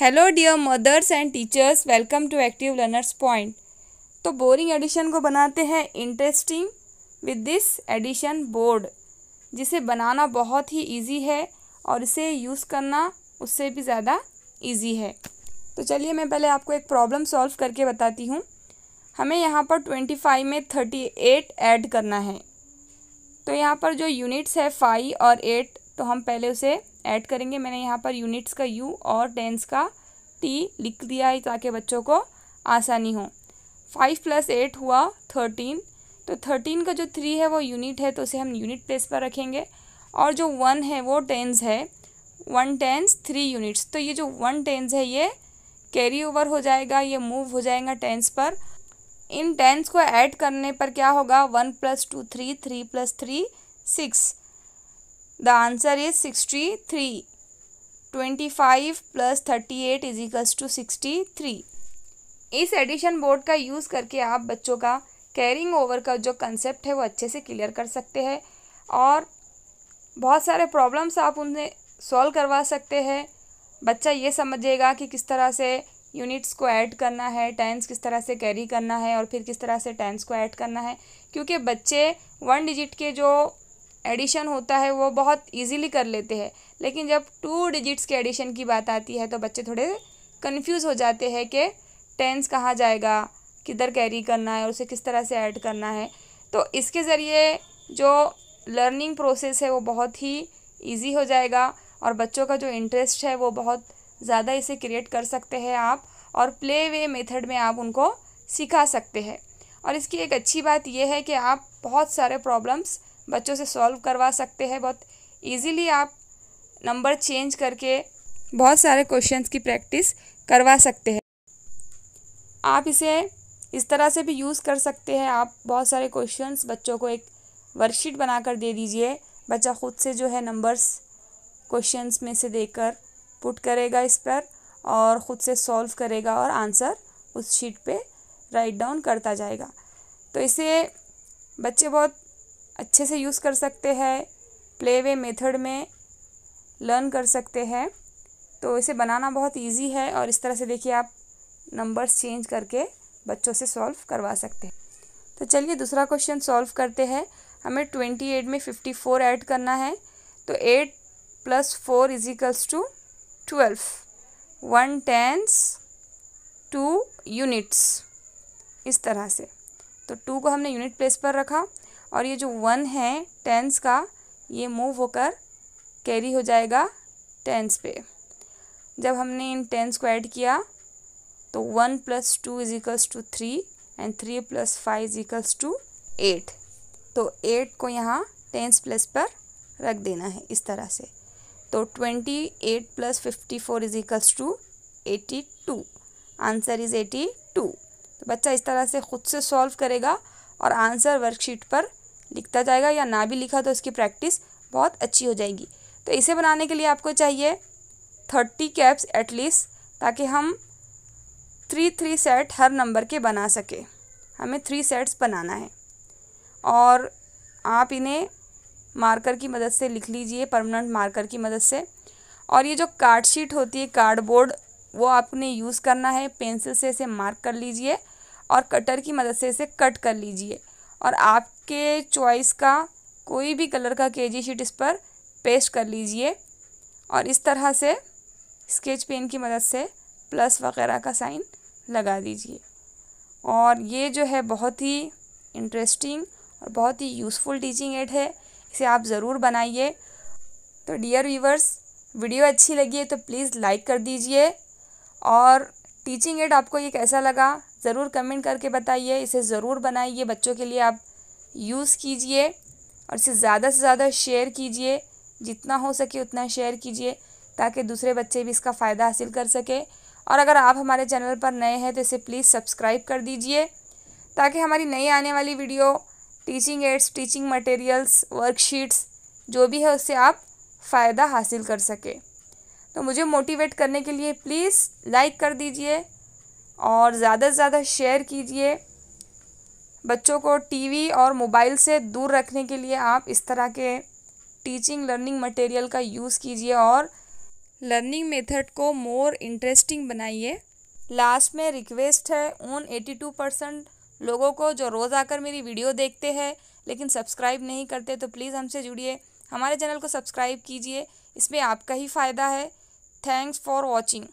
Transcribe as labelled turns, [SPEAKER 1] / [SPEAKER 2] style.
[SPEAKER 1] Hello dear mothers and teachers, welcome to active learners point. तो boring addition को बनाते हैं interesting with this addition board, जिसे बनाना बहुत ही इजी है और इसे यूज़ करना उससे भी ज़्यादा इजी है। तो चलिए मैं पहले आपको एक प्रॉब्लम सॉल्व करके बताती हूँ। हमें यहाँ पर 25 में 38 ऐड करना है। तो यहाँ पर जो यूनिट्स है 5 और 8, तो हम पहले उसे ऐड करेंगे। मैंने यहाँ पर यूनिट्स का यू और टेंस का टी लिख दिया है ताकि बच्चों को आसानी हो। 5 + 8 हुआ 13। तो 13 का जो 3 है वो यूनिट है, तो उसे हम यूनिट प्लेस पर रखेंगे। और जो 1 है वो टेंस है। 1 टेंस 3 यूनिट्स। तो ये जो 1 टेंस है ये कैरी ओवर हो जाएगा, ये मूव हो जाएगा टेंस पर। इन टेंस को ऐड करने पर क्या होगा, 1 + 2 3, 3 + 3 6। The answer is 63। 25 + 38 = 63। इस एडिशन बोर्ड का यूज़ करके आप बच्चों का कैरिंग ओवर का जो कंसेप्ट है वो अच्छे से क्लियर कर सकते हैं और बहुत सारे प्रॉब्लम्स आप उन्हें सॉल्व करवा सकते हैं। बच्चा ये समझेगा कि किस तरह से यूनिट्स को ऐड करना है, टेंस किस तरह से कैरी करना है और फिर किस तरह से टेंस को ऐड करना है। क्योंकि बच्चे 1 डिजिट के जो एडिशन होता है वो बहुत इजीली कर लेते हैं, लेकिन जब 2 डिजिट्स के एडिशन की बात आती है तो बच्चे थोड़े कंफ्यूज हो जाते हैं कि टेंस कहाँ जाएगा, किधर कैरी करना है और उसे किस तरह से ऐड करना है। तो इसके ज़रिए जो लर्निंग प्रोसेस है वो बहुत ही इजी हो जाएगा और बच्चों का जो इंटरेस्ट है वो बहुत ज़्यादा इसे क्रिएट कर सकते हैं आप, और प्ले वे मेथड में आप उनको सिखा सकते हैं। और इसकी एक अच्छी बात यह है कि आप बहुत सारे प्रॉब्लम्स बच्चों से सॉल्व करवा सकते हैं। बहुत इजीली आप नंबर चेंज करके बहुत सारे क्वेश्चंस की प्रैक्टिस करवा सकते हैं। आप इसे इस तरह से भी यूज़ कर सकते हैं। आप बहुत सारे क्वेश्चंस बच्चों को एक वर्कशीट बनाकर दे दीजिए। बच्चा खुद से जो है नंबर्स क्वेश्चंस में से देकर पुट करेगा इस पर और ख़ुद से सॉल्व करेगा और आंसर उस शीट पे राइट डाउन करता जाएगा। तो इसे बच्चे बहुत अच्छे से यूज़ कर सकते हैं, प्ले वे मेथड में लर्न कर सकते हैं। तो इसे बनाना बहुत इजी है और इस तरह से देखिए आप नंबर्स चेंज करके बच्चों से सॉल्व करवा सकते हैं। तो चलिए दूसरा क्वेश्चन सॉल्व करते हैं। हमें 28 में 54 ऐड करना है। तो 8 + 4 = 12। 1 टेंस 2 यूनिट्स, इस तरह से। तो 2 को हमने यूनिट प्लेस पर रखा और ये जो 1 है टेंस का, ये मूव होकर कैरी हो जाएगा टेंस पे। जब हमने इन टेंस को ऐड किया तो 1 + 2 = 3 एंड 3 + 5 = 8। तो 8 को यहाँ टेंस प्लेस पर रख देना है इस तरह से। तो 28 + 54 = 82। Answer is 82। तो बच्चा इस तरह से ख़ुद से सॉल्व करेगा और आंसर वर्कशीट पर लिखता जाएगा, या ना भी लिखा तो इसकी प्रैक्टिस बहुत अच्छी हो जाएगी। तो इसे बनाने के लिए आपको चाहिए 30 कैप्स एटलीस्ट, ताकि हम 3 सेट हर नंबर के बना सके। हमें 3 सेट्स बनाना है और आप इन्हें मार्कर की मदद से लिख लीजिए, परमानेंट मार्कर की मदद से। और ये जो कार्ड शीट होती है, कार्डबोर्ड, वो आपने यूज़ करना है। पेंसिल से इसे मार्क कर लीजिए और कटर की मदद से इसे कट कर लीजिए और आपके चॉइस का कोई भी कलर का केजी शीट इस पर पेस्ट कर लीजिए और इस तरह से स्केच पेन की मदद से प्लस वगैरह का साइन लगा दीजिए। और ये जो है बहुत ही इंटरेस्टिंग और बहुत ही यूज़फुल टीचिंग एड है, इसे आप ज़रूर बनाइए। तो डियर व्यूवर्स, वीडियो अच्छी लगी है तो प्लीज़ लाइक कर दीजिए और टीचिंग एड आपको ये कैसा लगा ज़रूर कमेंट करके बताइए। इसे ज़रूर बनाइए, बच्चों के लिए आप यूज़ कीजिए और इसे ज़्यादा से ज़्यादा शेयर कीजिए। जितना हो सके उतना शेयर कीजिए ताकि दूसरे बच्चे भी इसका फ़ायदा हासिल कर सके। और अगर आप हमारे चैनल पर नए हैं तो इसे प्लीज़ सब्सक्राइब कर दीजिए ताकि हमारी नई आने वाली video, teaching ads, teaching materials, worksheets जो भी है उससे आप फ़ायदा हासिल कर सके। तो मुझे मोटिवेट करने के लिए प्लीज़ लाइक कर दीजिए और ज़्यादा से ज़्यादा शेयर कीजिए। बच्चों को टीवी और मोबाइल से दूर रखने के लिए आप इस तरह के टीचिंग लर्निंग मटेरियल का यूज़ कीजिए और लर्निंग मेथड को मोर इंटरेस्टिंग बनाइए। लास्ट में रिक्वेस्ट है उन 82% लोगों को जो रोज़ आकर मेरी वीडियो देखते हैं लेकिन सब्सक्राइब नहीं करते, तो प्लीज़ हमसे जुड़िए, हमारे चैनल को सब्सक्राइब कीजिए, इसमें आपका ही फ़ायदा है। Thanks for watching.